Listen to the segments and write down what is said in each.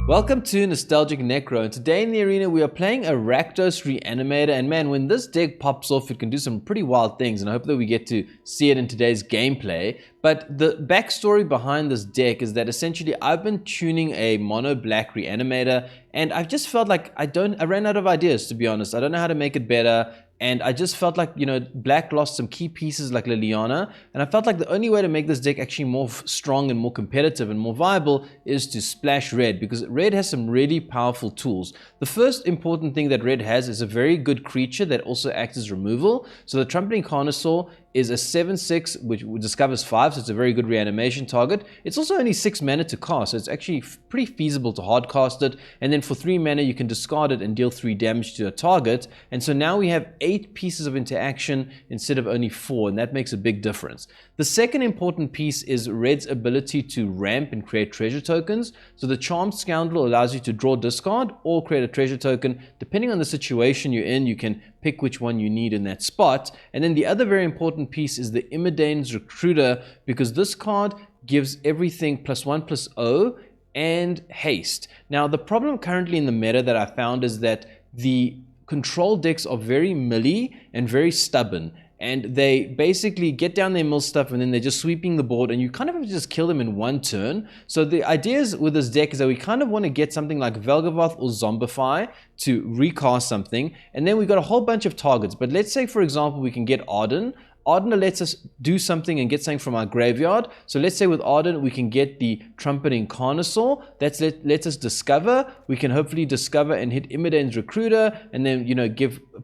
Welcome to Nostalgic Necro, and today in the arena we are playing a Rakdos Reanimator, and man, when this deck pops off it can do some pretty wild things, and I hope that we get to see it in today's gameplay. But the backstory behind this deck is that essentially I've been tuning a mono black Reanimator, and I've just felt like I ran out of ideas, to be honest. I don't know how to make it better. And I just felt like, black lost some key pieces like Liliana, and I felt like the only way to make this deck actually more strong and more competitive and more viable is to splash red, because red has some really powerful tools. The first important thing that red has is a very good creature that also acts as removal. So the Trumpeting Carnosaur is a 7/6 which discovers 5, so it's a very good reanimation target. It's also only 6 mana to cast, so it's actually pretty feasible to hard cast it, and then for 3 mana you can discard it and deal 3 damage to a target. And so now we have 8 pieces of interaction instead of only 4, and that makes a big difference. The second important piece is red's ability to ramp and create treasure tokens. So the Charmed Scoundrel allows you to draw, discard, or create a treasure token. Depending on the situation you're in, you can pick which one you need in that spot. And then the other very important piece is the Imodane's Recruiter, because this card gives everything +1/+0 and haste. Now the problem currently in the meta that I found is that the control decks are very milly and very stubborn, and they basically get down their mill stuff and then they're just sweeping the board, and you kind of have to just kill them in one turn. So the ideas with this deck is that we kind of want to get something like Valgavoth or Zombify to recast something, and then we've got a whole bunch of targets. But let's say, for example, we can get Arden. Arden lets us do something and get something from our graveyard. So let's say with Arden we can get the Trumpeting Carnosaur. That lets us discover. We can hopefully discover and hit Imodane's Recruiter, and then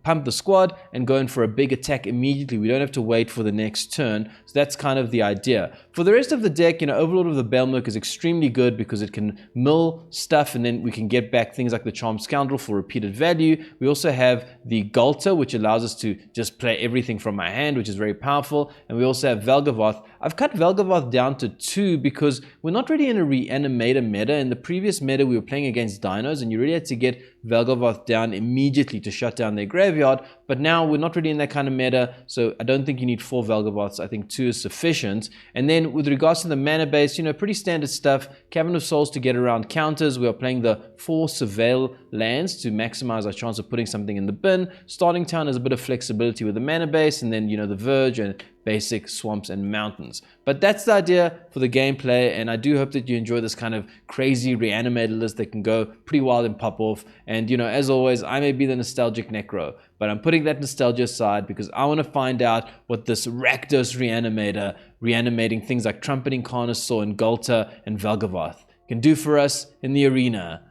pump the squad and go in for a big attack immediately. We don't have to wait for the next turn. So that's kind of the idea. For the rest of the deck, Overlord of the Balemurk is extremely good because it can mill stuff, and then we can get back things like the Charmed Scoundrel for repeated value. We also have the Ghalta, which allows us to just play everything from our hand, which is very powerful. And we also have Valgavoth. I've cut Valgavoth down to 2 because we're not really in a Reanimator meta. In the previous meta we were playing against Dinos, and you really had to get Valgavoth down immediately to shut down their graveyard. But now we're not really in that kind of meta, so I don't think you need 4 Valgavoths. I think 2 is sufficient. And then with regards to the mana base, pretty standard stuff. Cavern of Souls to get around counters. We are playing the 4 Surveil lands to maximize our chance of putting something in the bin. Starting Town has a bit of flexibility with the mana base, and then the Verge and basic swamps and mountains. But that's the idea for the gameplay, and I do hope that you enjoy this kind of crazy Reanimator list that can go pretty wild and pop off. And as always, I may be the Nostalgic Necro, but I'm putting that nostalgia aside because I want to find out what this Rakdos Reanimator, reanimating things like Trumpeting Carnosaur and Ghalta and Valgavoth, can do for us in the arena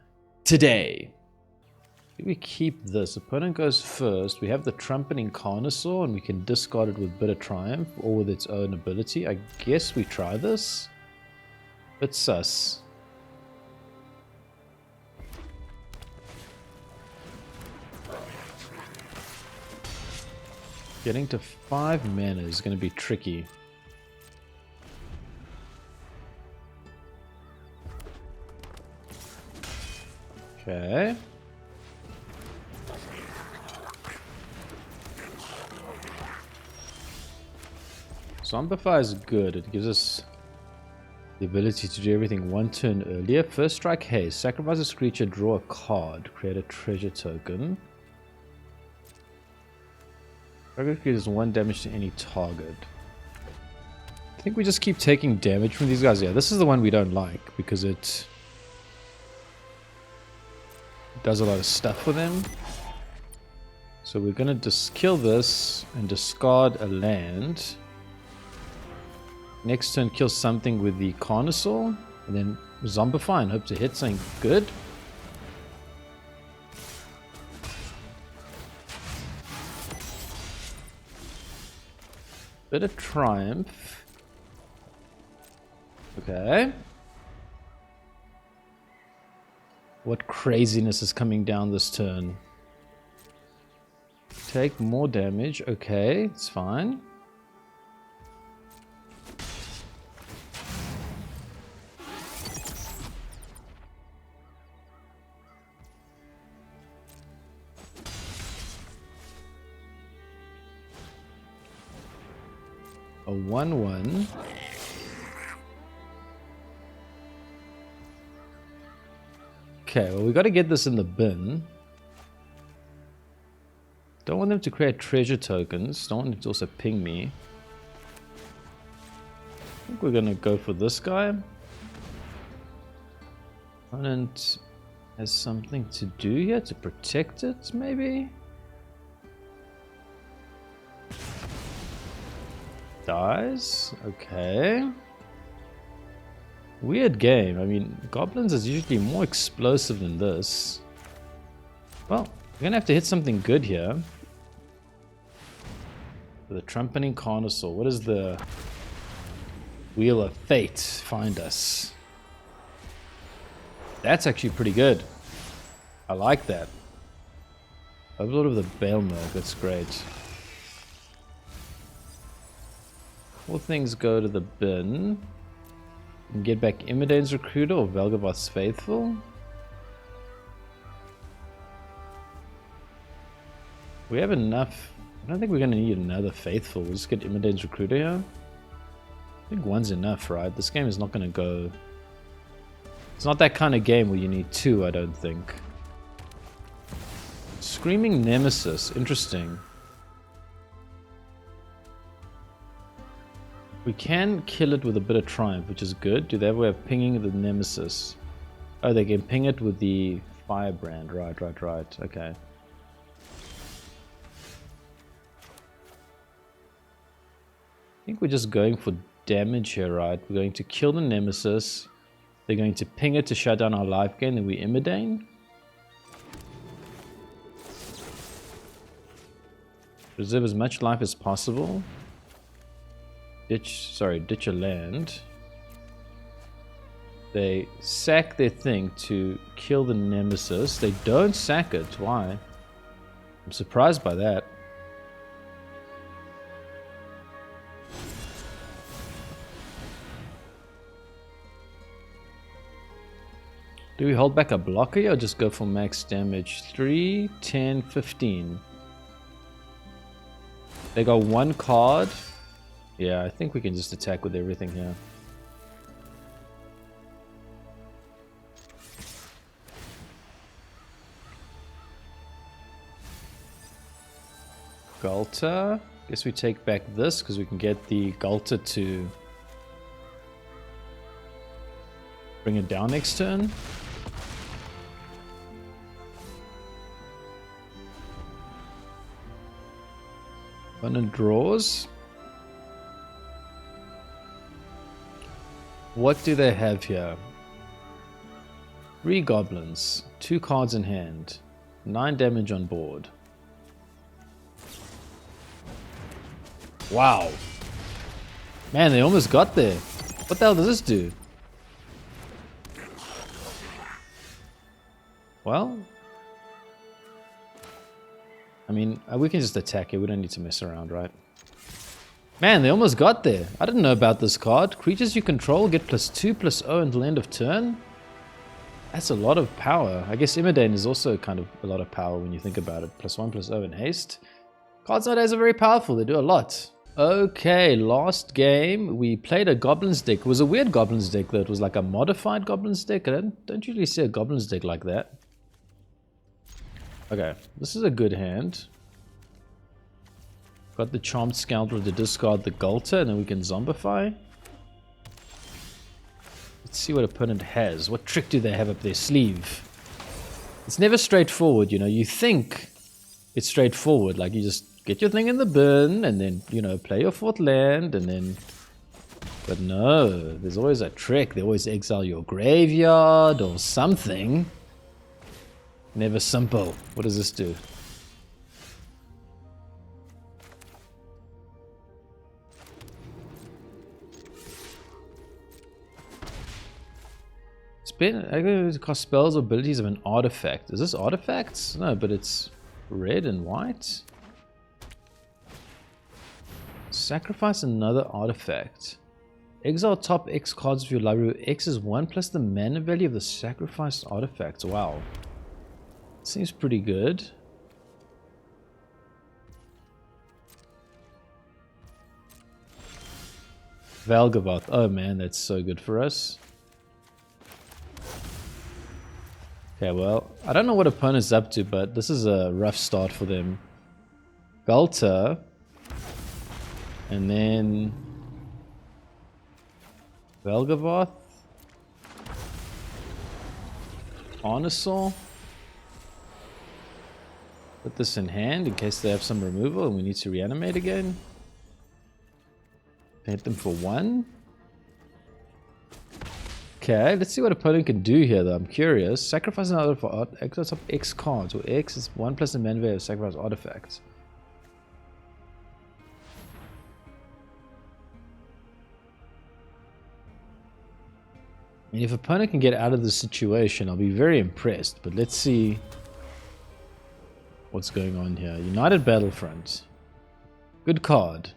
today. We keep this. Opponent goes first. We have the Trumpeting Carnosaur, and we can discard it with Bitter Triumph or with its own ability. I guess we try this. Bit sus. Getting to 5 mana is going to be tricky. Okay. Zombify is good. It gives us the ability to do everything 1 turn earlier. First strike haste. Sacrifice a creature, draw a card, create a treasure token. Target creates 1 damage to any target. I think we just keep taking damage from these guys. Yeah, this is the one we don't like because it does a lot of stuff for them. So we're going to just kill this and discard a land. Next turn, kill something with the Carnosaur, and then Zombify and hope to hit something good. Bit of Triumph. Okay. What craziness is coming down this turn? Take more damage. Okay, it's fine. A 1/1. Okay, well, we got to get this in the bin. Don't want them to create treasure tokens. Don't want them to also ping me. I think we're going to go for this guy. Opponent has something to do here to protect it, maybe? Dies? Okay. Weird game. I mean, Goblins is usually more explosive than this. Well, we're going to have to hit something good here. The Trumpeting Carnosaur. What is the Wheel of Fate? Find us. That's actually pretty good. I like that. Overlord of the Balemurk. That's great. All things go to the bin. You can get back Imodane's Recruiter or Valgavoth's Faithful. We have enough. I don't think we're going to need another Faithful. We'll just get Imodane's Recruiter here. I think one's enough, right? This game is not going to go... It's not that kind of game where you need two, I don't think. Screaming Nemesis. Interesting. We can kill it with a bit of Triumph, which is good. Do they have a way of pinging the Nemesis? Oh, they can ping it with the Firebrand. Right. Okay. I think we're just going for damage here, right? We're going to kill the Nemesis. They're going to ping it to shut down our life gain, then we Imodane. Preserve as much life as possible. Ditch a land. They sack their thing to kill the Nemesis. They don't sack it. Why? I'm surprised by that. Do we hold back a blocker here or just go for max damage? 3, 10, 15. They got one card. Yeah, I think we can just attack with everything here. Ghalta. Guess we take back this because we can get the Ghalta to bring it down next turn. Opponent draws. What do they have here? 3 Goblins, 2 cards in hand, 9 damage on board. Wow. Man, they almost got there. What the hell does this do? Well, I mean, we can just attack it. We don't need to mess around, right? Man, they almost got there. I didn't know about this card. Creatures you control get +2/+0 until end of turn. That's a lot of power. I guess Imodane is also kind of a lot of power when you think about it. +1/+0 in haste. Cards nowadays are very powerful. They do a lot. Okay, last game we played a Goblins deck. It was a weird Goblins deck though. It was like a modified Goblins deck. I don't usually see a Goblins deck like that. Okay, this is a good hand. Got the Charmed Scoundrel to discard the Ghalta, and then we can Zombify. Let's see what opponent has. What trick do they have up their sleeve? It's never straightforward, you know. You think it's straightforward, like you just get your thing in the bin, and then, you know, play your 4th land, and then... But no, there's always a trick. They always exile your graveyard or something. Never simple. What does this do? I going to cast spells or abilities of an artifact. Is this artifacts? No, but it's red and white. Sacrifice another artifact. Exile top X cards of your library. X is 1 plus the mana value of the sacrificed artifacts. Wow. Seems pretty good. Valgavoth. Oh man, that's so good for us. Okay, well, I don't know what opponent's up to, but this is a rough start for them. Ghalta. And then Valgavoth. Carnosaur. Put this in hand in case they have some removal and we need to reanimate again. Hit them for 1. Okay, let's see what opponent can do here though. I'm curious. Sacrifice another for art. X up X cards, where X is 1 plus the mana value of sacrifice artifacts. And if opponent can get out of this situation, I'll be very impressed. But let's see what's going on here. United Battlefront. Good card.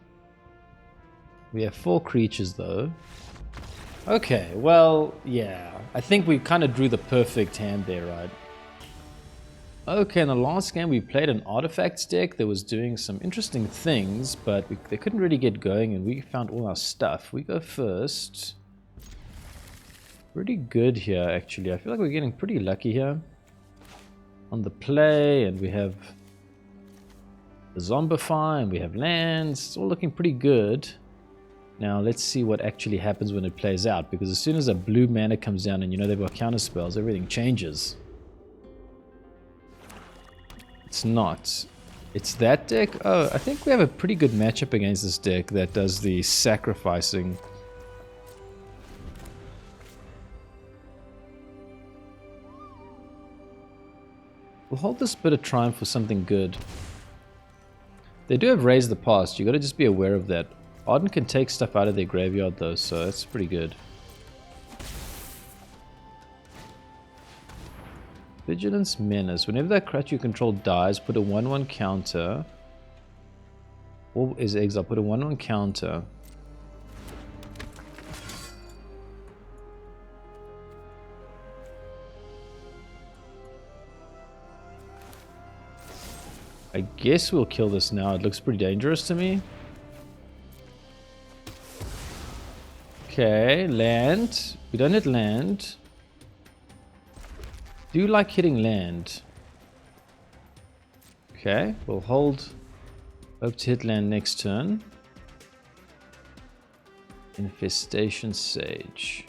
We have 4 creatures though. Okay, well, yeah. I think we kind of drew the perfect hand there, right? Okay, in the last game we played an artifacts deck that was doing some interesting things, but they couldn't really get going and we found all our stuff. We go first. Pretty good here, actually. I feel like we're getting pretty lucky here. On the play, and we have the Zombify, and we have lands. It's all looking pretty good. Now, let's see what actually happens when it plays out, because as soon as a blue mana comes down and you know they've got counter spells, everything changes. It's not. It's that deck? Oh, I think we have a pretty good matchup against this deck that does the sacrificing. We'll hold this bit of triumph for something good. They do have Raise the Past. You got to just be aware of that. Arden can take stuff out of their graveyard though, so that's pretty good. Vigilance Menace. Whenever that creature you control dies, put a 1/1 counter. Or is exile. Put a 1/1 counter. I guess we'll kill this now. It looks pretty dangerous to me. Okay, land. We don't hit land. Do you like hitting land? Okay, we'll hold. Hope to hit land next turn. Infestation Sage.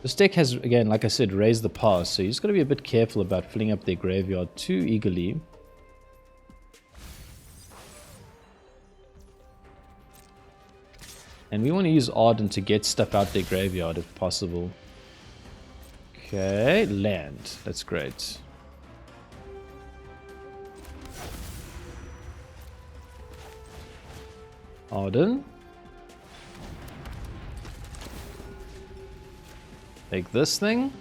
This deck has, again, like I said, Raise the Past, so you just got to be a bit careful about filling up their graveyard too eagerly. And we want to use Arden to get stuff out their graveyard if possible. Okay, land. That's great. Arden. Take this thing.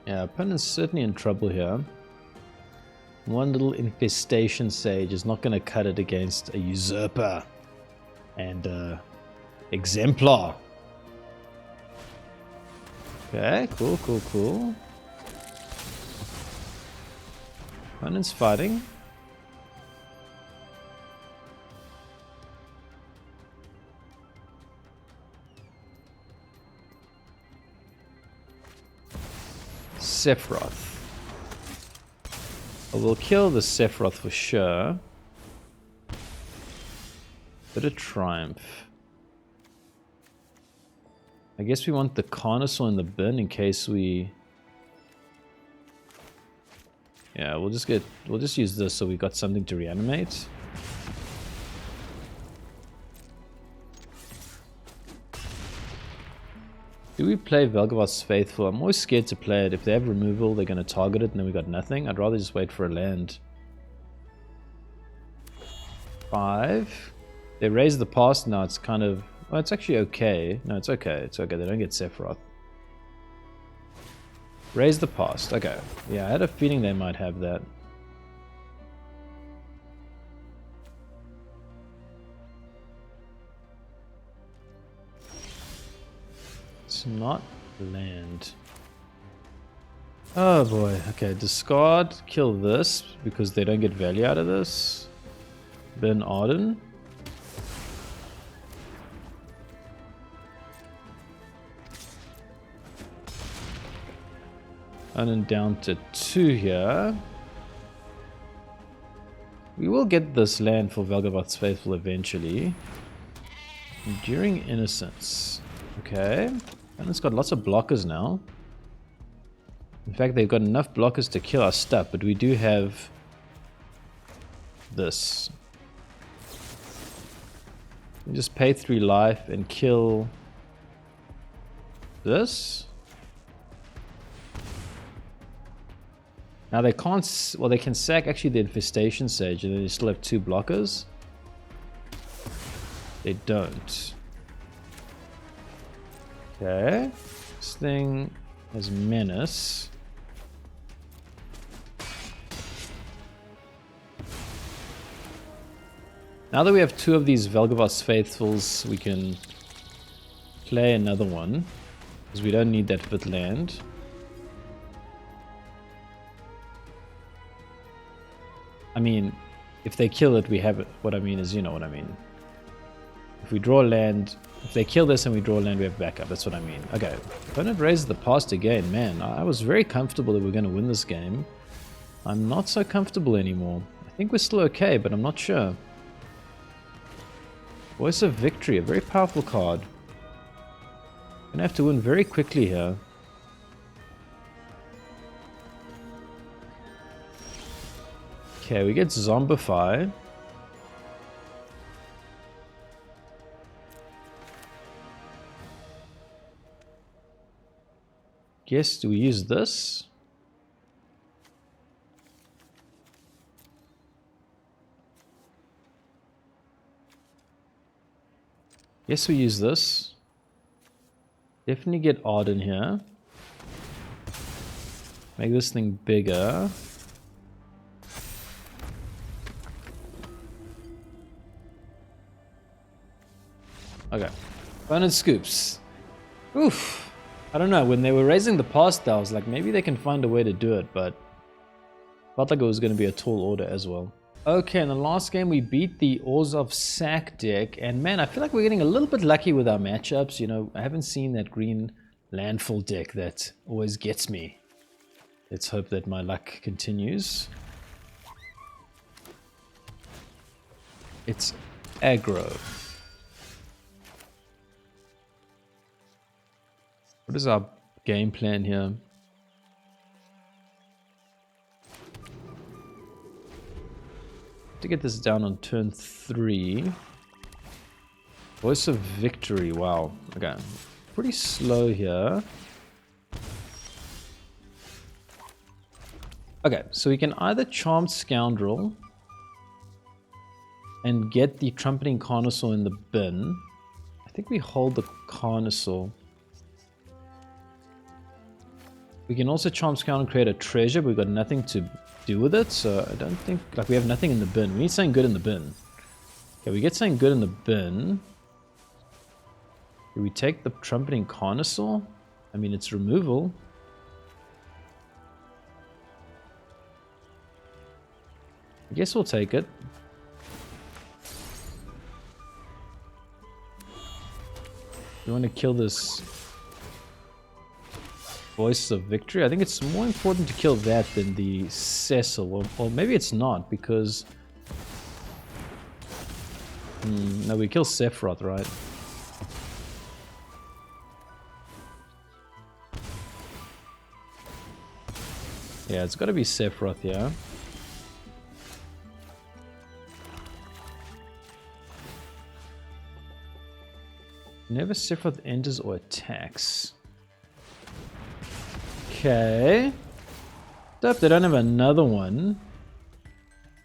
Yeah, opponent's certainly in trouble here. One little Infestation Sage is not going to cut it against a Usurper and Exemplar. Okay, cool, cool, cool. Opponent's fighting. Sephiroth. We'll kill the Sephiroth for sure. Bit of Triumph. I guess we want the Carnosaur in the bin in case we... Yeah, we'll just use this so we got something to reanimate. Do we play Valgavoth's Faithful? I'm always scared to play it. If they have removal, they're going to target it and then we got nothing. I'd rather just wait for a land. 5. They raise the past. Now it's kind of... Well, it's actually okay. No, it's okay. It's okay. They don't get Sephiroth. Raise the past. Okay. Yeah, I had a feeling they might have that. It's not land. Oh boy. Okay, discard, kill this because they don't get value out of this. Ben Arden. And then down to 2 here. We will get this land for Valgavoth's Faithful eventually. Enduring Innocence. Okay. And it's got lots of blockers now. In fact, they've got enough blockers to kill our stuff, but we do have this. We just pay 3 life and kill this. Now they can't, well, they can sack actually the Infestation Sage and then they still have 2 blockers. They don't. Okay. This thing has Menace. Now that we have 2 of these Valgavoth's Faithfuls, we can play another one. Because we don't need that 5th land. I mean, if they kill it, we have it. What I mean is, you know what I mean. If we draw land, if they kill this and we draw land, we have backup. That's what I mean. Okay, opponent raises the past again. Man, I was very comfortable that we're going to win this game. I'm not so comfortable anymore. I think we're still okay, but I'm not sure. Voice of Victory, a very powerful card. Gonna have to win very quickly here. Okay, we get Zombify. Guess, do we use this? Yes, we use this. Definitely get Arden here. Make this thing bigger. Okay. Opponent scoops. Oof. I don't know. When they were raising the past, I was like, maybe they can find a way to do it, but felt like it was going to be a tall order as well. Okay, in the last game we beat the Orzhov Sack deck, and man, I feel like we're getting a little bit lucky with our matchups. You know, I haven't seen that green Landfall deck that always gets me. Let's hope that my luck continues. It's aggro. What is our game plan here? To get this down on turn 3. Voice of Victory, wow. Okay, pretty slow here. Okay, so we can either Charmed Scoundrel and get the Trumpeting Carnosaur in the bin. I think we hold the Carnosaur. We can also Charm Scoundrel and create a treasure, but we've got nothing to do with it, so I don't think, like, we have nothing in the bin. We need something good in the bin. Okay, we get something good in the bin. Do we take the Trumpeting Carnosaur? I mean, it's removal. I guess we'll take it. We want to kill this Voice of Victory. I think it's more important to kill that than the Cecil. Or maybe it's not, because... no, we kill Sephiroth, right? Yeah, it's got to be Sephiroth, yeah. Whenever Sephiroth enters or attacks. Okay. Dope, they don't have another one.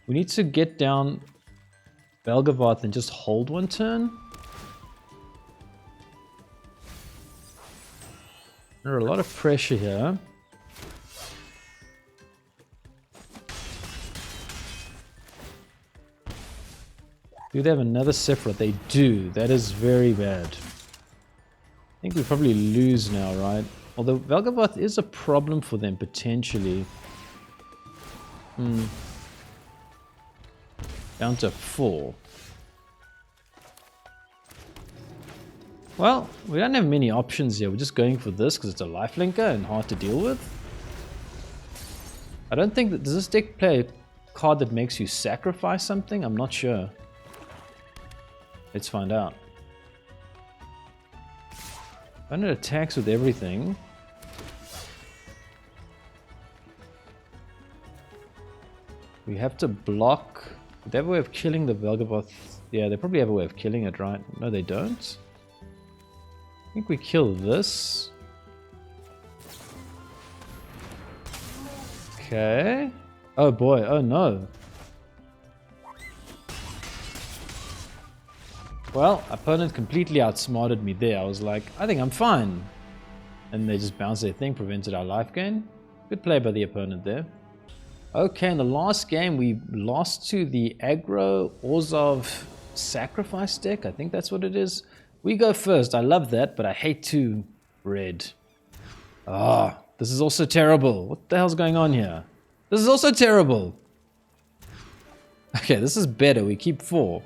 We need to get down Valgavoth and just hold one turn. There are a lot of pressure here. Do they have another Sephiroth? They do. That is very bad. I think we probably lose now, right? Although Valgavoth is a problem for them, potentially. Down to 4. Well, we don't have many options here. We're just going for this because it's a lifelinker and hard to deal with. I don't think that... Does this deck play a card that makes you sacrifice something? I'm not sure. Let's find out. When it attacks with everything... We have to block... They have a way of killing the Valgavoth. Yeah, they probably have a way of killing it, right? No, they don't. I think we kill this. Okay. Oh boy, oh no. Well, opponent completely outsmarted me there. I was like, I think I'm fine. And they just bounced their thing, prevented our life gain. Good play by the opponent there. Okay, in the last game we lost to the Aggro Orzhov Sacrifice deck. I think that's what it is. We go first. I love that, but I hate 2 red. Ah, this is also terrible. What the hell's going on here? This is also terrible. Okay, this is better. We keep 4.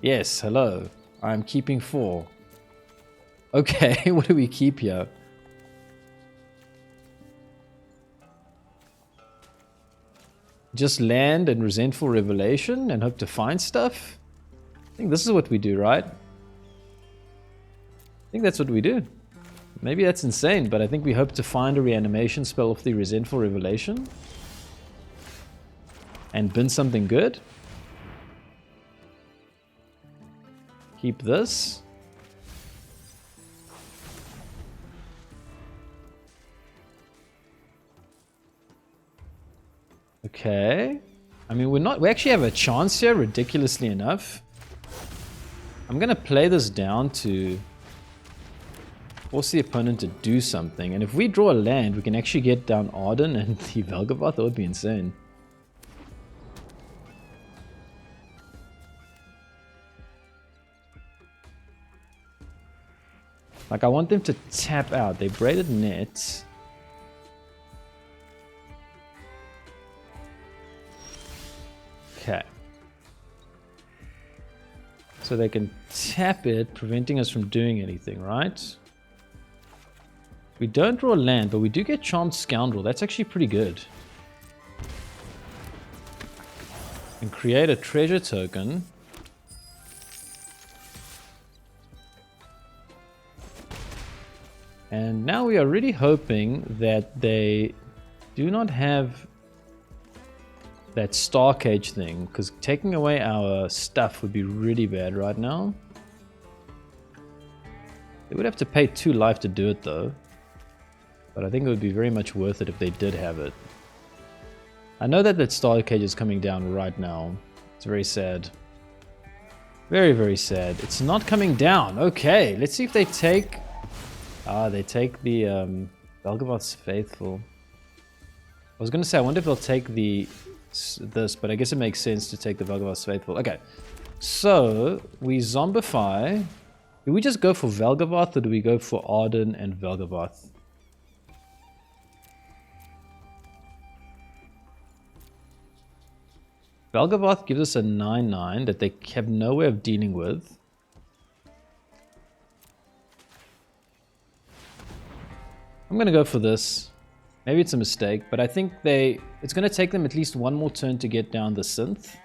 Yes, hello. I'm keeping 4. Okay, what do we keep here? Just land and Resentful Revelation and hope to find stuff? I think this is what we do, right? I think that's what we do. Maybe that's insane, but I think we hope to find a reanimation spell off the Resentful Revelation. And bin something good. Keep this. Okay. I mean, we actually have a chance here, ridiculously enough. I'm going to play this down to force the opponent to do something. And if we draw a land, we can actually get down Arden and the Valgavoth. That would be insane. Like, I want them to tap out. They braided net. Okay. So they can tap it, preventing us from doing anything, right? We don't draw land, but we do get Charmed Scoundrel. That's actually pretty good. And create a treasure token. And now we are really hoping that they do not have that Star Cage thing, because taking away our stuff would be really bad right now. They would have to pay 2 life to do it though. But I think it would be very much worth it if they did have it. I know that that Star Cage is coming down right now. It's very sad. Very, very sad. It's not coming down. Okay, let's see if they take... they take the Valgavoth's Faithful. I was going to say, I wonder if they'll take this, but I guess it makes sense to take the Valgavoth's Faithful. Okay, so we Zombify. Do we just go for Valgavoth or do we go for Arden and Valgavoth? Valgavoth gives us a 9/9 that they have no way of dealing with. I'm going to go for this. Maybe it's a mistake, but I think it's going to take them at least one more turn to get down the synth.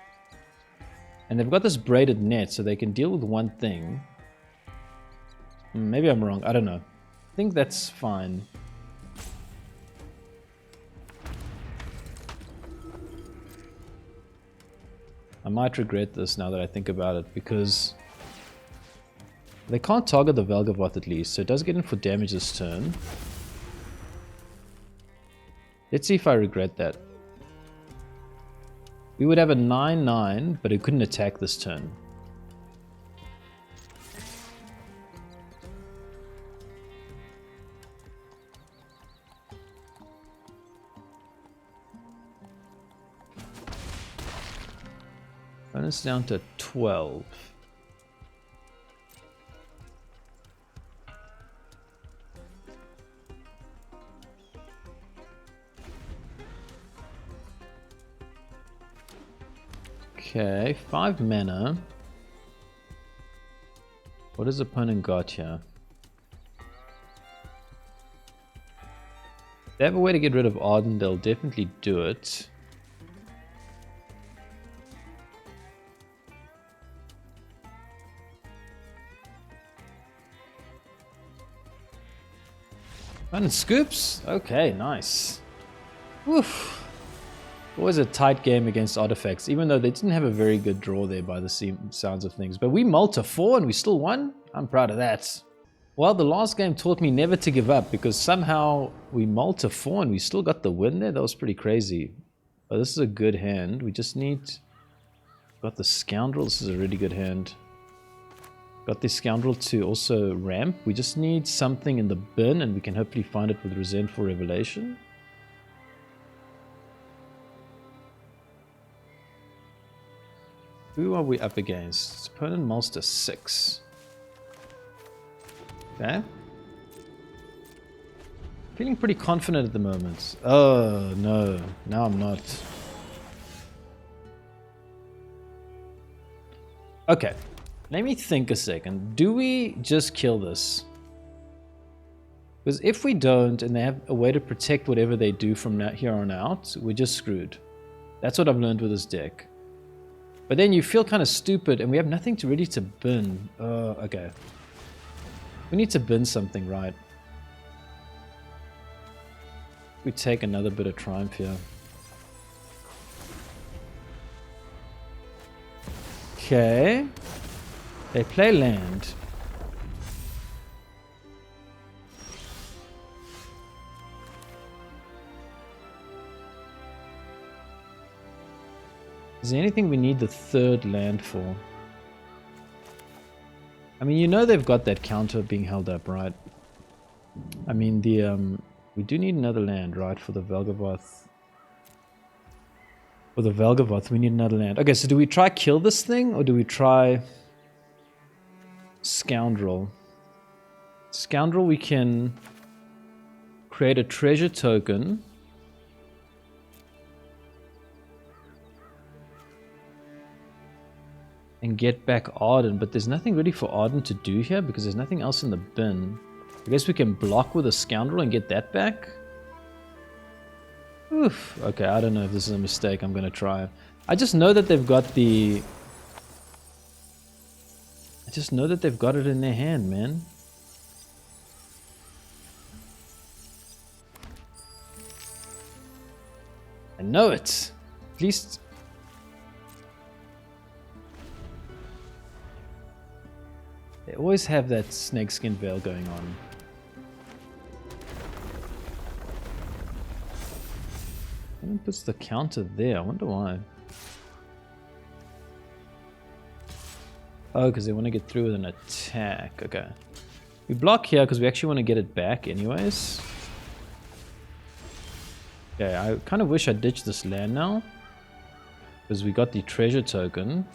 And they've got this braided net, so they can deal with one thing. Maybe I'm wrong. I don't know. I think that's fine. I might regret this now that I think about it, because they can't target the Valgavoth at least, so it does get in for damage this turn. Let's see if I regret that. We would have a 9/9, but it couldn't attack this turn. Bonus down to 12. Okay, 5 mana. What has opponent got here? If they have a way to get rid of Arden, they'll definitely do it. And scoops? Okay, nice. Woof. Always a tight game against artifacts, even though they didn't have a very good draw there by the sounds of things. But we mulled to 4 and we still won. I'm proud of that. Well, the last game taught me never to give up because somehow we mulled to 4 and we still got the win there. That was pretty crazy. But this is a good hand. We just need... Got the Scoundrel. This is a really good hand. Got the Scoundrel to also ramp. We just need something in the bin and we can hopefully find it with Resentful Revelation. Who are we up against? Opponent Monster 6. Okay. Feeling pretty confident at the moment. Oh no, now I'm not. Okay, let me think a second. Do we just kill this? Because if we don't and they have a way to protect whatever they do from here on out, we're just screwed. That's what I've learned with this deck. But then you feel kind of stupid and we have nothing to really to bin. Okay. We need to bin something, right? We take another bit of triumph here. Okay. They play land. Is there anything we need the third land for? I mean, you know they've got that counter being held up, right? I mean, we do need another land, right, for the Valgavoth. For the Valgavoth, we need another land. Okay, so do we try kill this thing, or do we try Scoundrel? Scoundrel, we can create a treasure token. And get back Arden, but there's nothing really for Arden to do here because there's nothing else in the bin. I guess we can block with a Scoundrel and get that back. Oof. Okay, I don't know if this is a mistake. I'm gonna try. I just know that they've got the... I just know that they've got it in their hand, man. I know it. At least... They always have that snakeskin veil going on. Someone puts the counter there. I wonder why. Oh, because they want to get through with an attack. Okay. We block here because we actually want to get it back anyways. Okay, I kind of wish I ditched this land now. Because we got the treasure token.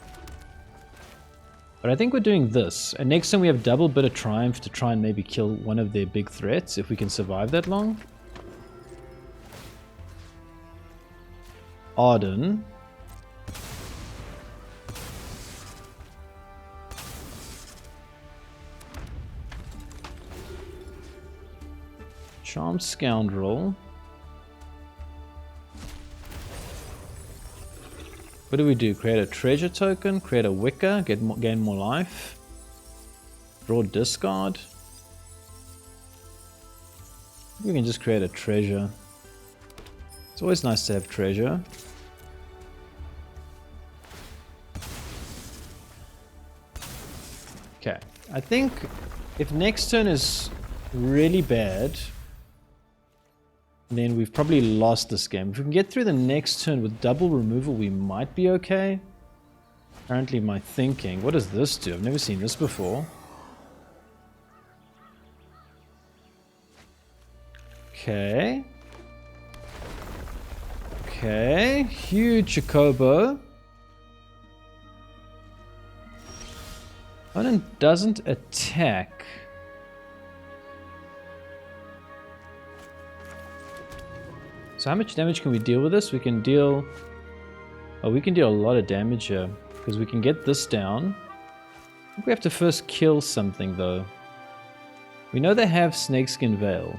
But I think we're doing this. And next time we have double bit of triumph to try and maybe kill one of their big threats, if we can survive that long. Arden. Charmed Scoundrel. What do we do? Create a treasure token, create a wicker, gain more life. Draw discard. We can just create a treasure. It's always nice to have treasure. Okay, I think if next turn is really bad, then we've probably lost this game. If we can get through the next turn with double removal, we might be okay. Apparently my thinking. What does this do? I've never seen this before. Okay. Okay. Huge Chocobo. Opponent doesn't attack. So how much damage can we deal with this? We can deal Oh, we can deal a lot of damage here because we can get this down. I think we have to first kill something though. We know they have Snakeskin Veil.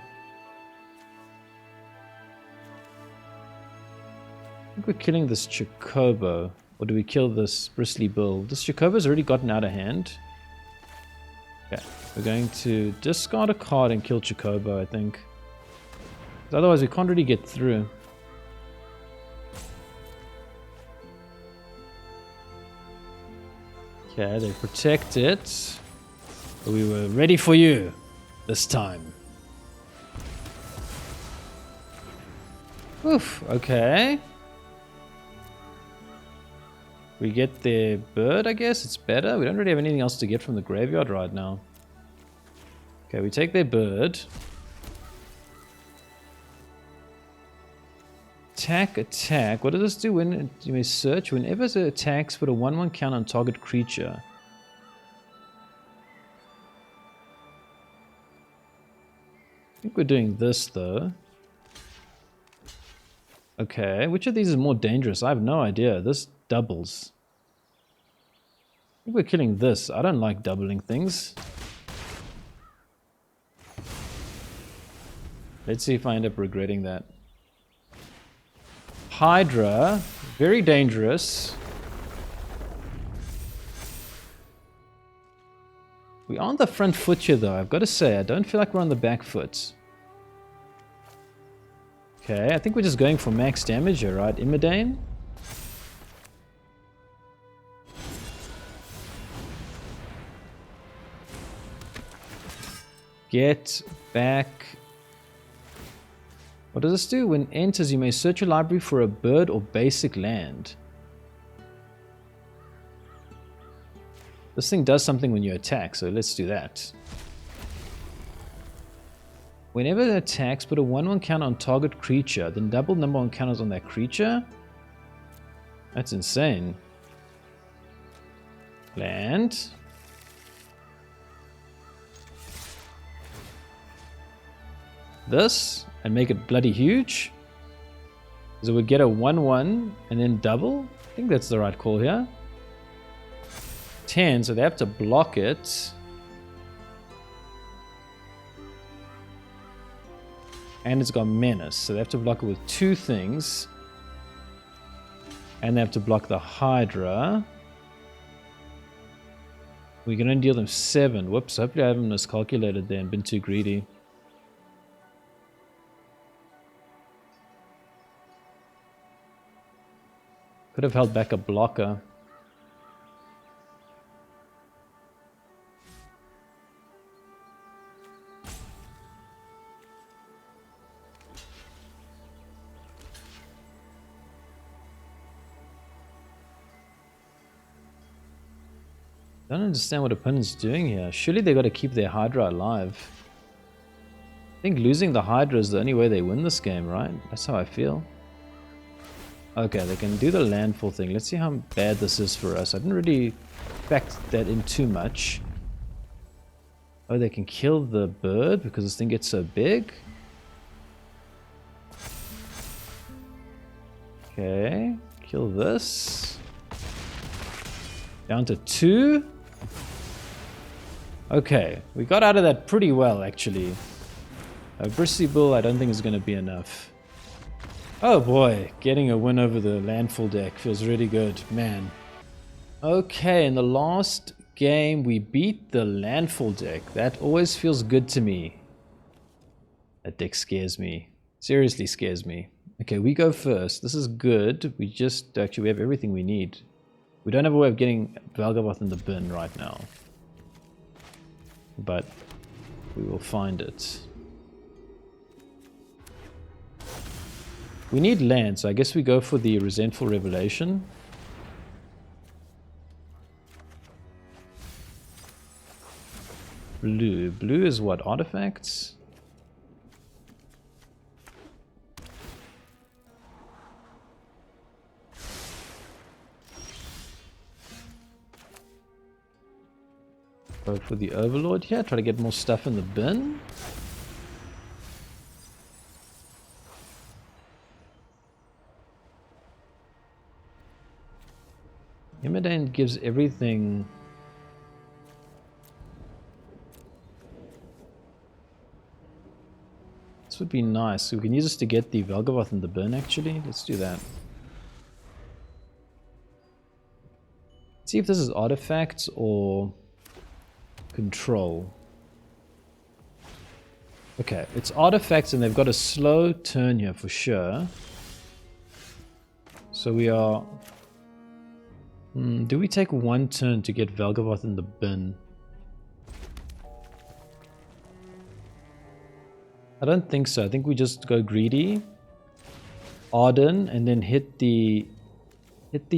I think we're killing this Chocobo. Or do we kill this Bristly Bull? This Chocobo's already gotten out of hand. Okay, we're going to discard a card and kill Chocobo, I think. Otherwise we can't really get through. Okay, they protect it. We were ready for you this time. Oof, okay. We get their bird, I guess. It's better. We don't really have anything else to get from the graveyard right now. Okay, we take their bird. Attack, attack. What does this do? When you may search. Whenever it attacks, put a 1/1 count on target creature. I think we're doing this though. Okay, which of these is more dangerous? I have no idea. This doubles. I think we're killing this. I don't like doubling things. Let's see if I end up regretting that. Hydra, very dangerous. We are on the front foot here though, I've got to say. I don't feel like we're on the back foot. Okay, I think we're just going for max damage here, right? Imodane? Get back. What does this do? When it enters, you may search your library for a bird or basic land. This thing does something when you attack, so let's do that. Whenever it attacks, put a 1/1 counter on target creature, then double number of counters on that creature. That's insane. Land. This, and make it bloody huge. So we get a 1/1 and then double. I think that's the right call here. 10, so they have to block it. And it's got menace, so they have to block it with 2 things. And they have to block the Hydra. We can only deal them 7. Whoops, hopefully I haven't miscalculated there and been too greedy. Could have held back a blocker. I don't understand what opponent's doing here. Surely they got to keep their Hydra alive. I think losing the Hydra is the only way they win this game, right? That's how I feel. Okay, they can do the landfall thing. Let's see how bad this is for us. I didn't really factor that in too much. Oh, they can kill the bird because this thing gets so big. Okay, kill this. Down to 2. Okay, we got out of that pretty well, actually. A Bristly Bull I don't think is going to be enough. Oh boy, getting a win over the Landfall deck feels really good, man. Okay, in the last game we beat the Landfall deck. That always feels good to me. That deck scares me. Seriously scares me. Okay, we go first. This is good. We have everything we need. We don't have a way of getting Valgavoth in the bin right now. But we will find it. We need land, so I guess we go for the Resentful Revelation. Blue. Blue is what? Artifacts? Go for the Overlord here, try to get more stuff in the bin. Imodane gives everything. This would be nice. So we can use this to get the Valgavoth in the bin actually. Let's do that. Let's see if this is artifacts or control. Okay, it's artifacts and they've got a slow turn here for sure. So we are... do we take one turn to get Valgavoth in the bin? I don't think so. I think we just go greedy, Arden, and then hit the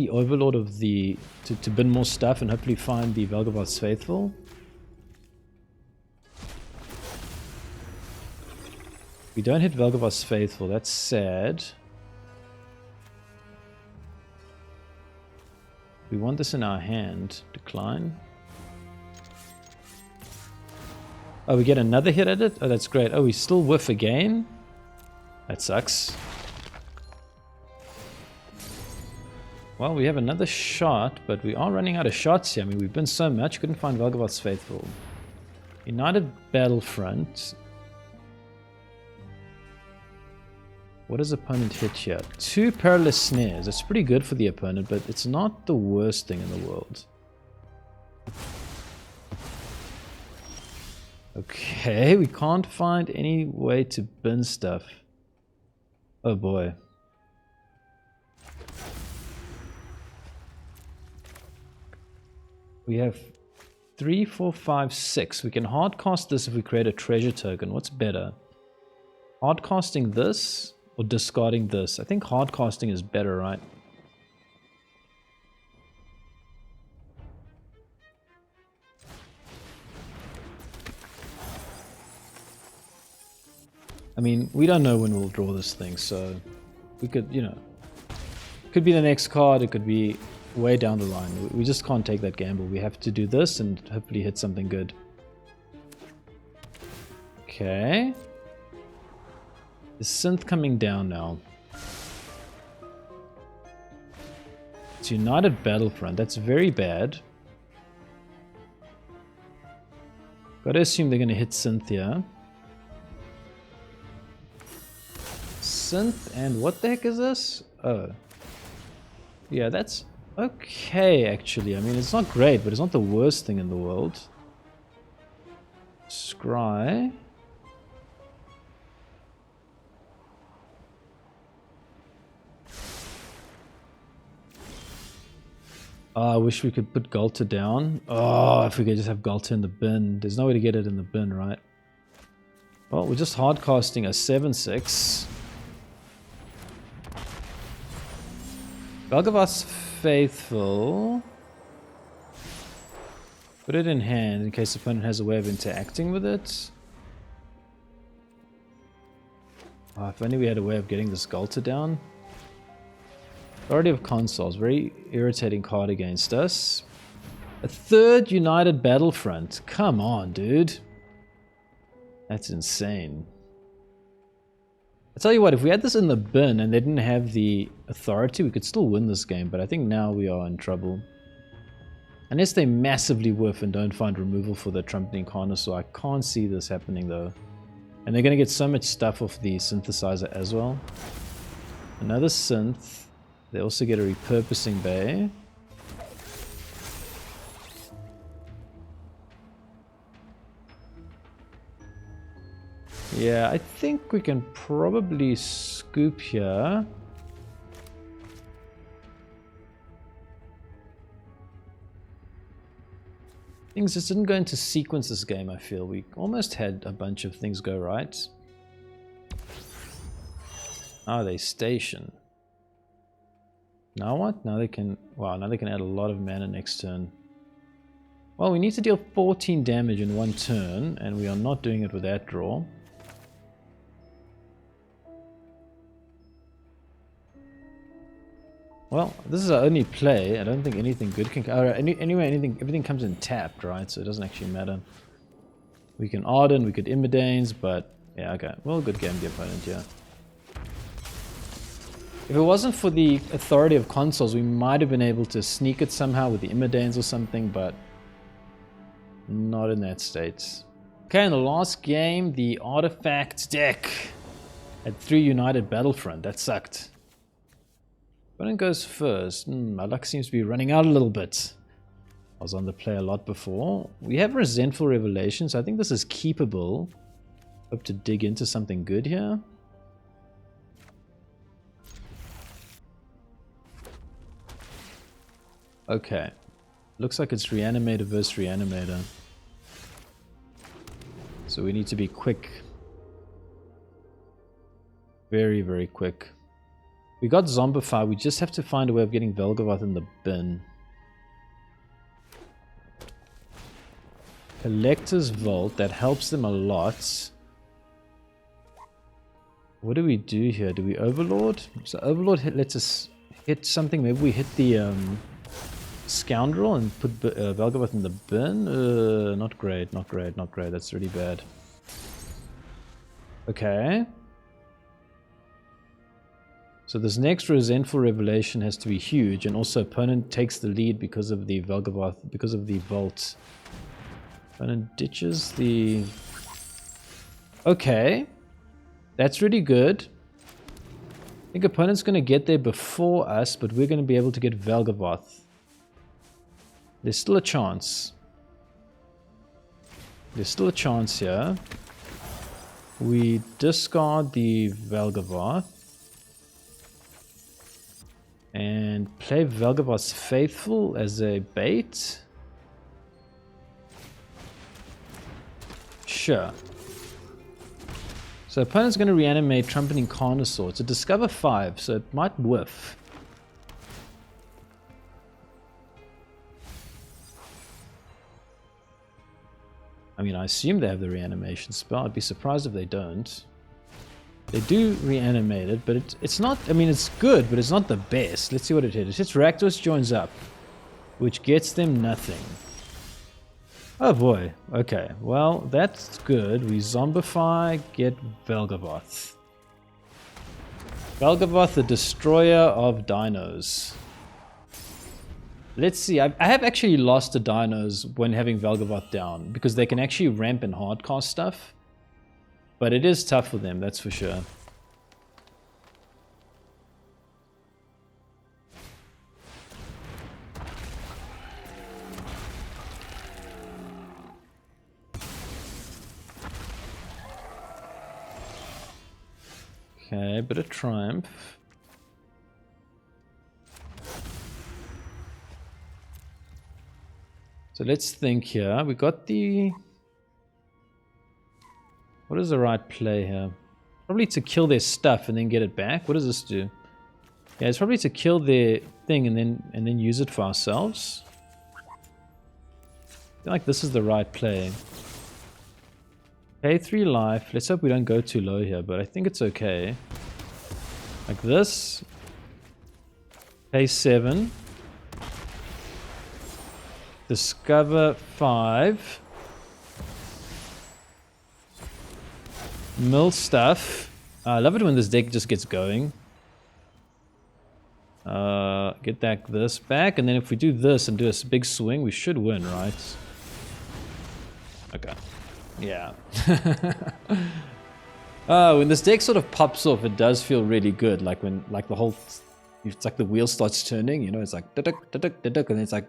Overlord of the to bin more stuff and hopefully find the Valgavoth's Faithful. We don't hit Valgavoth's Faithful. That's sad. We want this in our hand. Decline. Oh, we get another hit at it? Oh, that's great. Oh, we still whiff again? That sucks. Well, we have another shot, but we are running out of shots here. I mean, we've been so much, couldn't find Valgavoth's Faithful. United Battlefront. What does opponent hit here? 2 Perilous Snares. That's pretty good for the opponent, but it's not the worst thing in the world. Okay, we can't find any way to bin stuff. Oh boy. We have 3, 4, 5, 6. We can hardcast this if we create a treasure token. What's better? Hardcasting this or discarding this? I think hardcasting is better, right? I mean, we don't know when we'll draw this thing, so we could, you know, could be the next card, it could be way down the line. We just can't take that gamble. We have to do this and hopefully hit something good. Okay. Is Synth coming down now? It's United Battlefront. That's very bad. Gotta assume they're gonna hit Synth here. Synth, and what the heck is this? Oh. Yeah, that's okay, actually. I mean, it's not great, but it's not the worst thing in the world. Scry. Oh, I wish we could put Ghalta down. Oh, if we could just have Ghalta in the bin. There's no way to get it in the bin, right? Well, we're just hardcasting a 7/6. Valgavoth's Faithful. Put it in hand in case the opponent has a way of interacting with it. Oh, if only we had a way of getting this Ghalta down. Authority of Consoles, very irritating card against us. A 3rd United Battlefront. Come on, dude. That's insane. I tell you what, if we had this in the bin and they didn't have the authority, we could still win this game, but I think now we are in trouble. Unless they massively whiff and don't find removal for the Trumpeting Carnosaur, I can't see this happening though. And they're going to get so much stuff off the synthesizer as well. Another synth. They also get a repurposing bay. Yeah, I think we can probably scoop here. Things just didn't go into sequence this game, I feel. We almost had a bunch of things go right. Oh, they station. Now what? Now they can... Wow, now they can add a lot of mana next turn. Well, we need to deal 14 damage in one turn, and we are not doing it with that draw. Well, this is our only play. I don't think anything good can... anyway, everything comes in tapped, right? So it doesn't actually matter. We can Arden, we could Imodanes, but... Yeah, okay. Well, good game, the opponent, yeah. If it wasn't for the authority of consoles, we might have been able to sneak it somehow with the Imodanes or something, but not in that state. Okay, in the last game, the Artifacts deck had 3 United Battlefront. That sucked. Opponent goes first. My luck seems to be running out a little bit. I was on the play a lot before. We have Resentful Revelation, so I think this is keepable. Hope to dig into something good here. Okay. Looks like it's Reanimator versus Reanimator. So we need to be quick. Very, very quick. We got Zombify. We just have to find a way of getting Valgavoth in the bin. Collector's Vault. That helps them a lot. What do we do here? Do we Overlord? So Overlord lets us hit something. Maybe we hit the Scoundrel and put Valgavoth in the bin? Not great, not great, not great. That's really bad. Okay. So this next Resentful Revelation has to be huge, and also opponent takes the lead because of the Valgavoth, because of the Vault. Opponent ditches the... Okay. That's really good. I think opponent's going to get there before us, but we're going to be able to get Valgavoth. There's still a chance. There's still a chance here. We discard the Valgavoth. And play Valgavoth's Faithful as a bait. Sure. So opponent's going to reanimate Trumpeting Carnosaur. It's a Discover 5, so it might whiff. I mean, I assume they have the reanimation spell. I'd be surprised if they don't. They do reanimate it, but it's not... I mean, it's good, but it's not the best. Let's see what it hits. It hits Rakdos joins up, which gets them nothing. Oh boy. Okay, well, that's good. We Zombify, get Valgavoth. Valgavoth, the destroyer of dinos. Let's see. I have actually lost to dinos when having Valgavoth down, because they can actually ramp and hardcast stuff. But it is tough for them, that's for sure. Okay, bit of Triumph. So let's think here. We got the... What is the right play here? Probably to kill their stuff and then get it back. What does this do? Yeah, it's probably to kill their thing and then use it for ourselves. I feel like this is the right play. Pay 3 life. Let's hope we don't go too low here, but I think it's okay. Like this. Pay 7. Discover 5. Mill stuff. I love it when this deck just gets going. Get this back, and then if we do this and do a big swing, we should win, right? Okay. Yeah. When this deck sort of pops off, it does feel really good. Like when, like the whole, it's like the wheel starts turning. You know, it's like and then it's like.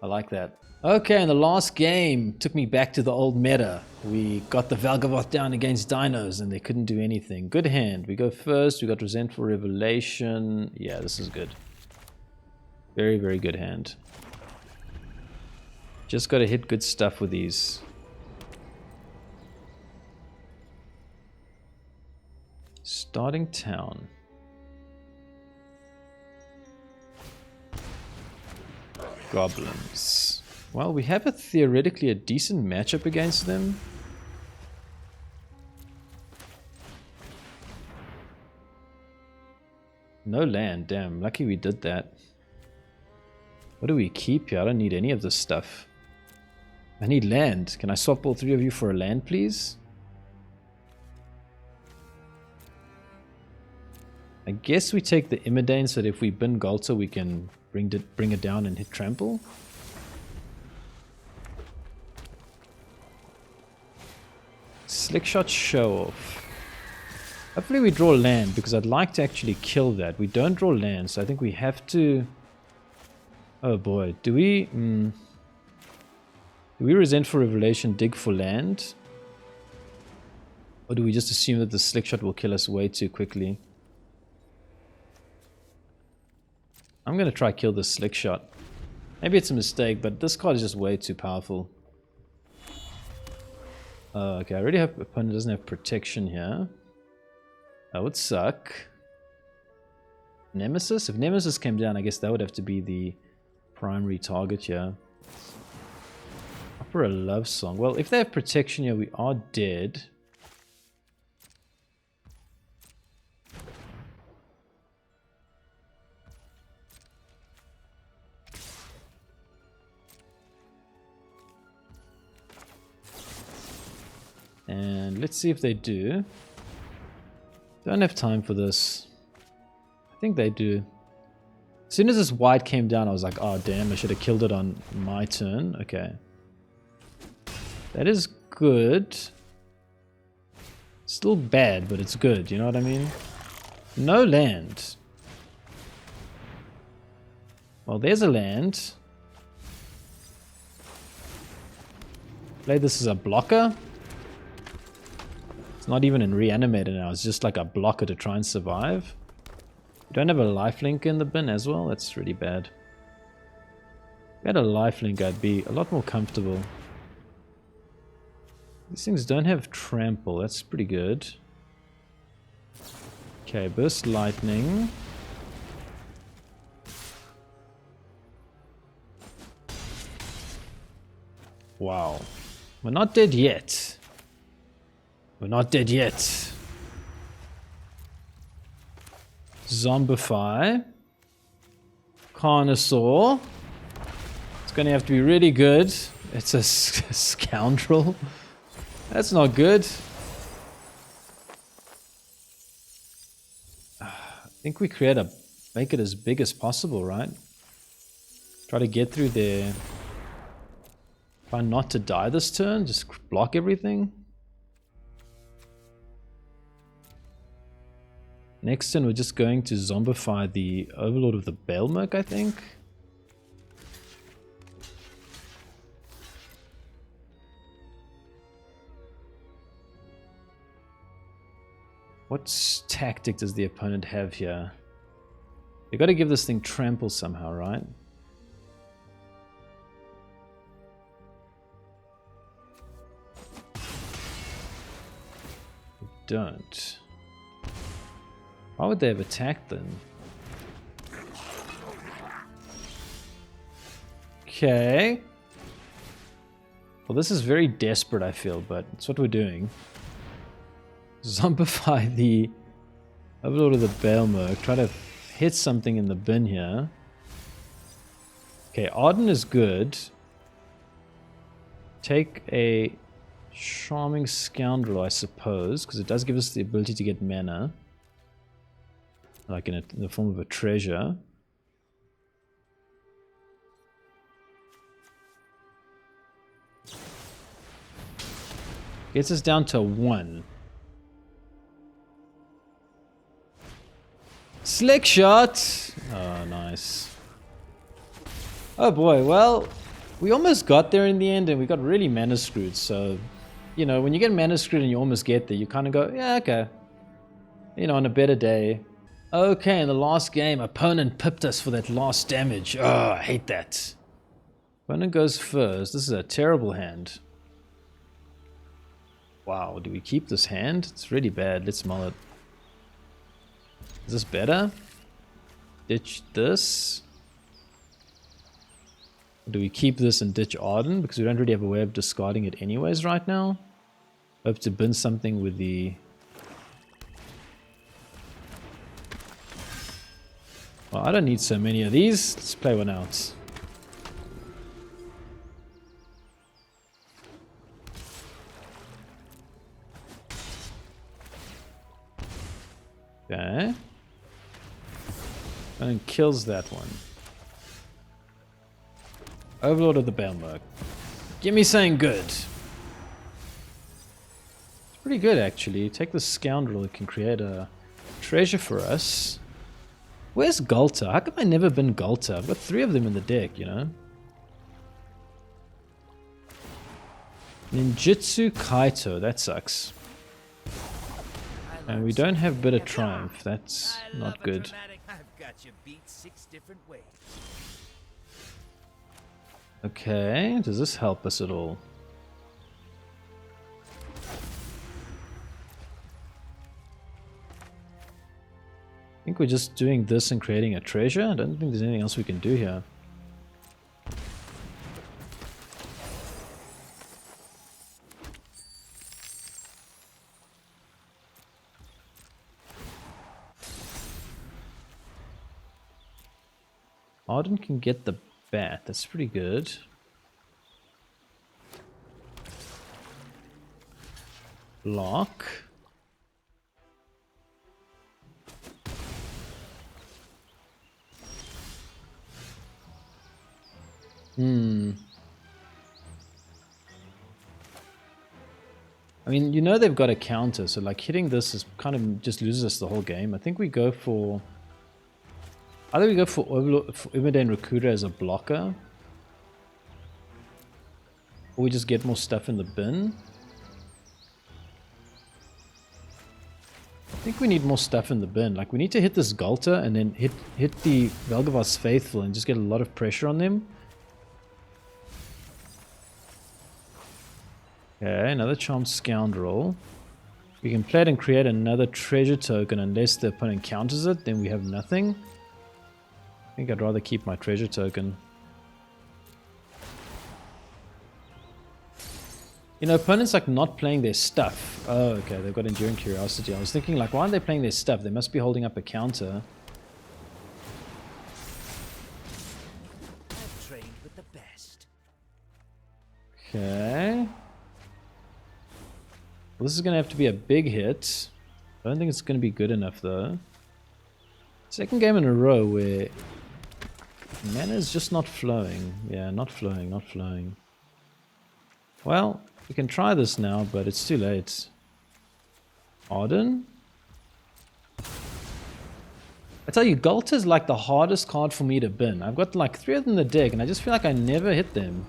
I like that. Okay, and the last game took me back to the old meta. We got the Valgavoth down against dinos, and they couldn't do anything. Good hand. We go first. We got Resentful Revelation. Yeah, this is good. Very, very good hand. Just got to hit good stuff with these. Starting town. Goblins. Well, we have theoretically a decent matchup against them. No land, damn. Lucky we did that. What do we keep here? I don't need any of this stuff. I need land. Can I swap all 3 of you for a land, please? I guess we take the Imodane so that if we bin Ghalta, we can bring it down and hit trample. Slickshot show off. Hopefully we draw land, because I'd like to actually kill that. We don't draw land, so I think we have to... Oh boy, do we Resentful Revelation dig for land? Or do we just assume that the Slickshot will kill us way too quickly? I'm going to try kill the Slickshot. Maybe it's a mistake, but this card is just way too powerful. Okay, I already have... Opponent doesn't have protection here. That would suck. Nemesis? If Nemesis came down, I guess that would have to be the primary target here. Opera Love Song. Well, if they have protection here, we are dead. And let's see if they do. Don't have time for this. I think they do. As soon as this white came down, I was like, oh damn, I should have killed it on my turn. Okay. That is good. Still bad, but it's good, you know what I mean? No land. Well, there's a land. Play this as a blocker. It's not even in Reanimator now, it's just like a blocker to try and survive. We don't have a lifelink in the bin as well, that's really bad. If we had a lifelink, I'd be a lot more comfortable. These things don't have trample, that's pretty good. Okay, burst lightning. Wow. We're not dead yet. We're not dead yet. Zombify. Carnosaur. It's going to have to be really good. It's a Scoundrel. That's not good. I think we make it as big as possible, right? Try to get through there. Try not to die this turn. Just block everything. Next turn, we're just going to zombify the Overlord of the Balemurk, I think. What tactic does the opponent have here? They got to give this thing trample somehow, right? They don't. Why would they have attacked then? Okay. Well, this is very desperate, I feel, but it's what we're doing. Zombify the Overlord of the Balemurk. Try to hit something in the bin here. Okay, Arden is good. Take a Charming Scoundrel, I suppose, because it does give us the ability to get mana. Like in the form of a treasure. Gets us down to 1. Slick shot! Oh, nice. Oh boy, well, we almost got there in the end and we got really mana screwed. So, you know, when you get mana screwed and you almost get there, you kind of go, yeah, okay. You know, on a better day. Okay, in the last game, opponent pipped us for that last damage. Oh, I hate that. Opponent goes first. This is a terrible hand. Wow, do we keep this hand? It's really bad. Let's mull it. Is this better? Ditch this. Or do we keep this and ditch Arden? Because we don't really have a way of discarding it anyways right now. Hope to bin something with the... Well, I don't need so many of these. Let's play one out. Okay. And then kills that one. Overlord of the Balemurk. Give me something good. It's pretty good actually. Take the Scoundrel, it can create a treasure for us. Where's Ghalta? How come I never been Ghalta? I've got 3 of them in the deck, you know? Ninjutsu Kaito, that sucks. And we don't have Bitter Triumph, that's not good. Okay, does this help us at all? I think we're just doing this and creating a treasure. I don't think there's anything else we can do here. Arden can get the bat, that's pretty good. Block. I mean, you know they've got a counter, so like hitting this is kind of just loses us the whole game. I think we go for... Either we go for Imodane Recruiter as a blocker, or we just get more stuff in the bin. I think we need more stuff in the bin. Like, we need to hit this Ghalta and then hit the Valgavoth's Faithful and just get a lot of pressure on them. Okay, another Charmed Scoundrel. We can play it and create another treasure token unless the opponent counters it, then we have nothing. I think I'd rather keep my treasure token. You know, opponents like not playing their stuff. Oh, okay, they've got Enduring Curiosity. I was thinking like, why aren't they playing their stuff? They must be holding up a counter. I've trained with the best. Okay. Well, this is going to have to be a big hit. I don't think it's going to be good enough though. Second game in a row where mana is just not flowing. Yeah, not flowing, not flowing. Well, we can try this now, but it's too late. Arden? I tell you, Ghalta is like the hardest card for me to bin. I've got like 3 of them in the deck, and I just feel like I never hit them.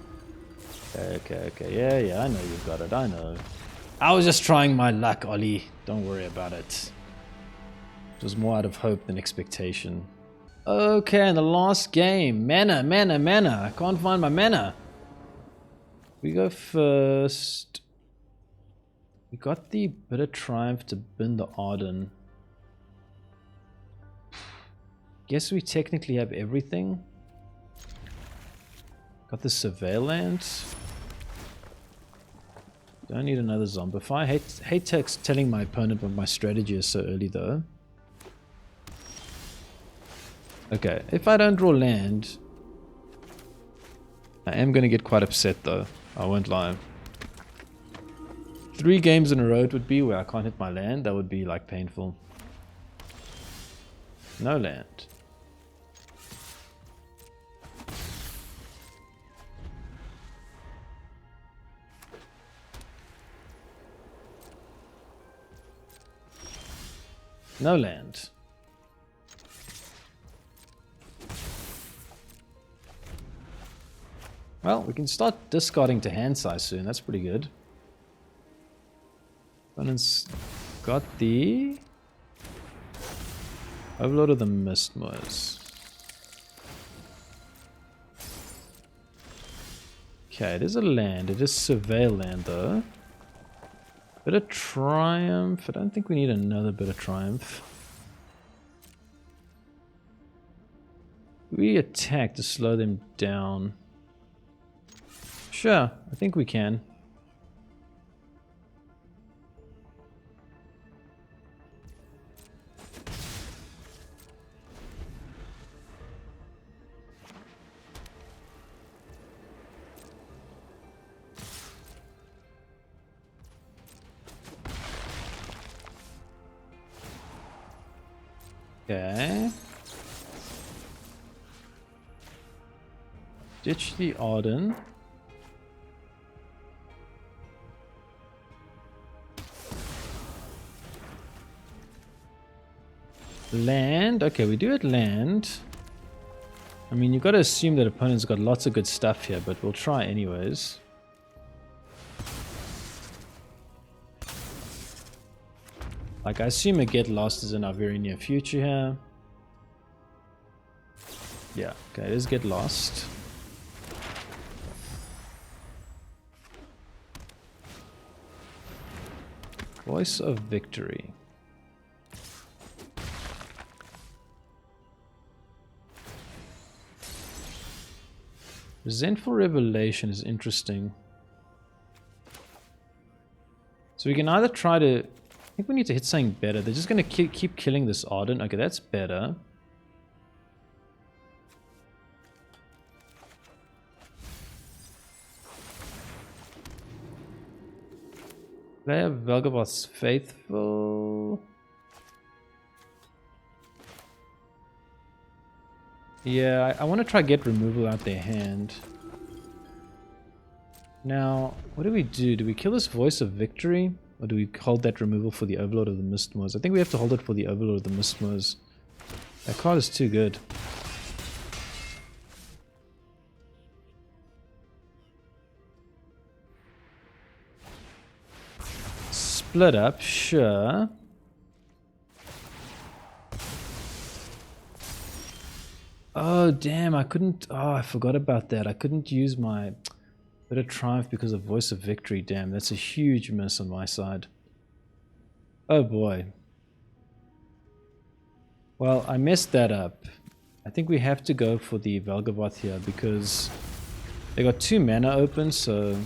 Okay. Yeah, I know you've got it, I know. I was just trying my luck, Ollie. Don't worry about it. It was more out of hope than expectation. Okay, in the last game. Mana. I can't find my mana. We go first. We got the Bitter Triumph to bin the Arden. Guess we technically have everything. Got the Surveil Land. Don't need another Zombify. Hate telling my opponent what my strategy is so early though. Okay, if I don't draw land, I am going to get quite upset though. I won't lie. 3 games in a row it would be where I can't hit my land. That would be like painful. No land. No land. Well, we can start discarding to hand size soon. That's pretty good. Opponent's got the Overlord of the Mistmoors. Okay, it is a land. It is Surveil Land though. Bit of Triumph. I don't think we need another Bit of Triumph. We attack to slow them down. Sure, I think we can. Okay. Ditch the Arden. Land. Okay, we do it land. I mean, you've got to assume that opponent's got lots of good stuff here, but we'll try anyways. Like, I assume a Get Lost is in our very near future here. Yeah, okay, it is Get Lost. Voice of Victory. Resentful Revelation is interesting. So we can either try to... I think we need to hit something better. They're just going to keep killing this Arden. Okay, that's better. They have Valgavoth's Faithful. Yeah, I want to try get removal out their hand. Now, what do we do? Do we kill this Voice of Victory? Or do we hold that removal for the Overlord of the Mistmoors? I think we have to hold it for the Overlord of the Mistmoors. That card is too good. Split up, sure. Oh, damn, I couldn't... Oh, I forgot about that. I couldn't use my Bit of Triumph because of Voice of Victory. Damn, that's a huge miss on my side. Oh, boy. Well, I messed that up. I think we have to go for the Valgavoth here because they got 2 mana open, so...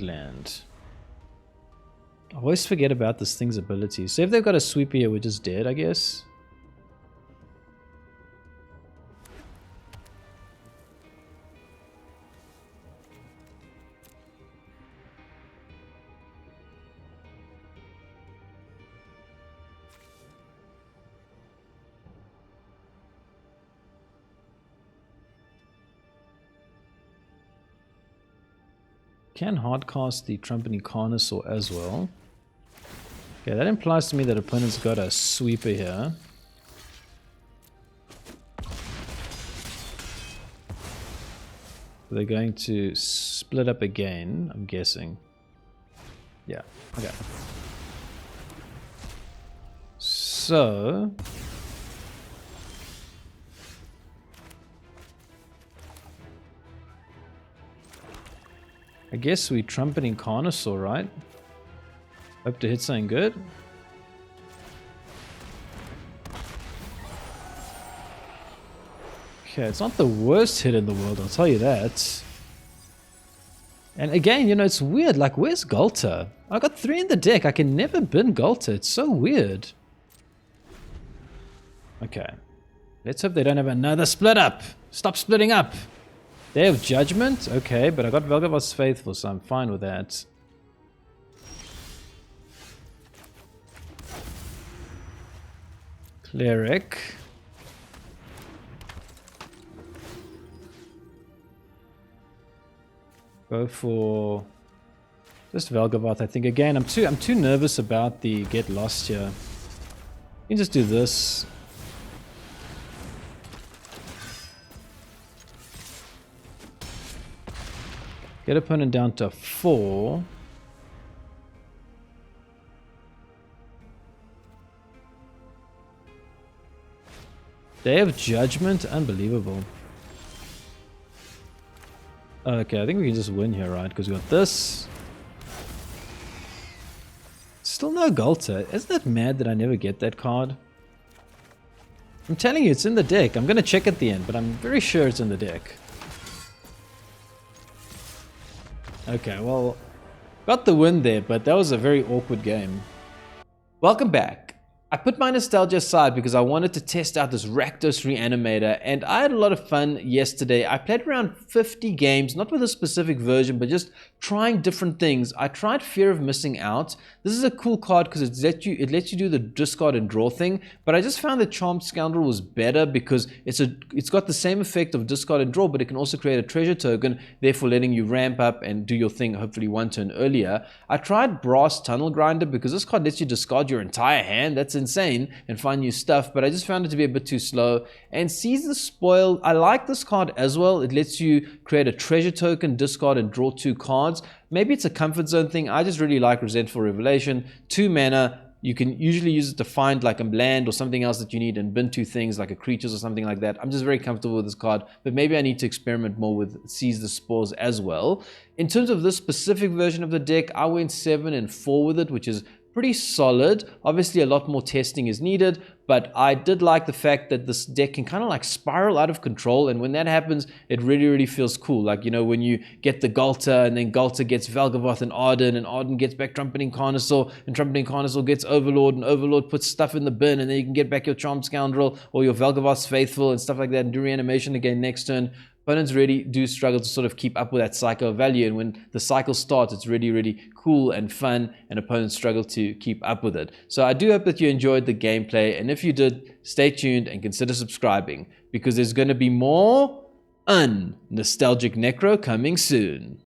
Land. I always forget about this thing's abilities. So if they've got a sweeper here, we're just dead, I guess. Can hardcast the Trumpeting Carnosaur as well. Okay, that implies to me that opponent's got a sweeper here. They're going to split up again, I'm guessing. Yeah, okay. So... I guess we Trumpeting Carnosaur, right? Hope to hit something good. Okay, it's not the worst hit in the world, I'll tell you that. And again, you know, it's weird. Like, where's Ghalta? I got 3 in the deck. I can never bin Ghalta. It's so weird. Okay. Let's hope they don't have another split up. Stop splitting up. Day of Judgment? Okay, but I got Valgavoth's Faithful, so I'm fine with that. Cleric. Go for just Valgavoth, I think. Again, I'm too nervous about the Get Lost here. You can just do this. Get opponent down to 4. Day of Judgment? Unbelievable. Okay, I think we can just win here, right? Because we got this. Still no Ghalta. Isn't that mad that I never get that card? I'm telling you, it's in the deck. I'm going to check at the end, but I'm very sure it's in the deck. Okay, well, got the win there, but that was a very awkward game. Welcome back. I put my nostalgia aside because I wanted to test out this Rakdos Reanimator, and I had a lot of fun yesterday. I played around 50 games, not with a specific version, but just trying different things. I tried Fear of Missing Out. This is a cool card because it lets you do the discard and draw thing, but I just found that Charmed Scoundrel was better because it's got the same effect of discard and draw, but it can also create a treasure token, therefore letting you ramp up and do your thing hopefully one turn earlier. I tried Brass Tunnel Grinder because this card lets you discard your entire hand. That's insane, and find new stuff, but I just found it to be a bit too slow. And Seize the Spoil, I like this card as well. It lets you create a treasure token, discard and draw 2 cards. Maybe it's a comfort zone thing. I just really like Resentful Revelation. 2 mana. You can usually use it to find like a land or something else that you need and bin 2 things like a creatures or something like that. I'm just very comfortable with this card, but maybe I need to experiment more with Seize the Spores as well. In terms of this specific version of the deck, I went 7 and 4 with it, which is pretty solid. Obviously a lot more testing is needed, but I did like the fact that this deck can kind of like spiral out of control, and when that happens it really feels cool. Like, you know, when you get the Ghalta and then Ghalta gets Valgavoth and Arden gets back Trumpeting Carnosaur, and Trumpeting Carnosaur gets Overlord, and Overlord puts stuff in the bin, and then you can get back your Charmed Scoundrel or your Valgavoth's Faithful and stuff like that, and do reanimation again next turn. Opponents really do struggle to sort of keep up with that cycle of value, and when the cycle starts, it's really cool and fun, and opponents struggle to keep up with it. So I do hope that you enjoyed the gameplay, and if you did, stay tuned and consider subscribing, because there's going to be more un-nostalgic Necro coming soon.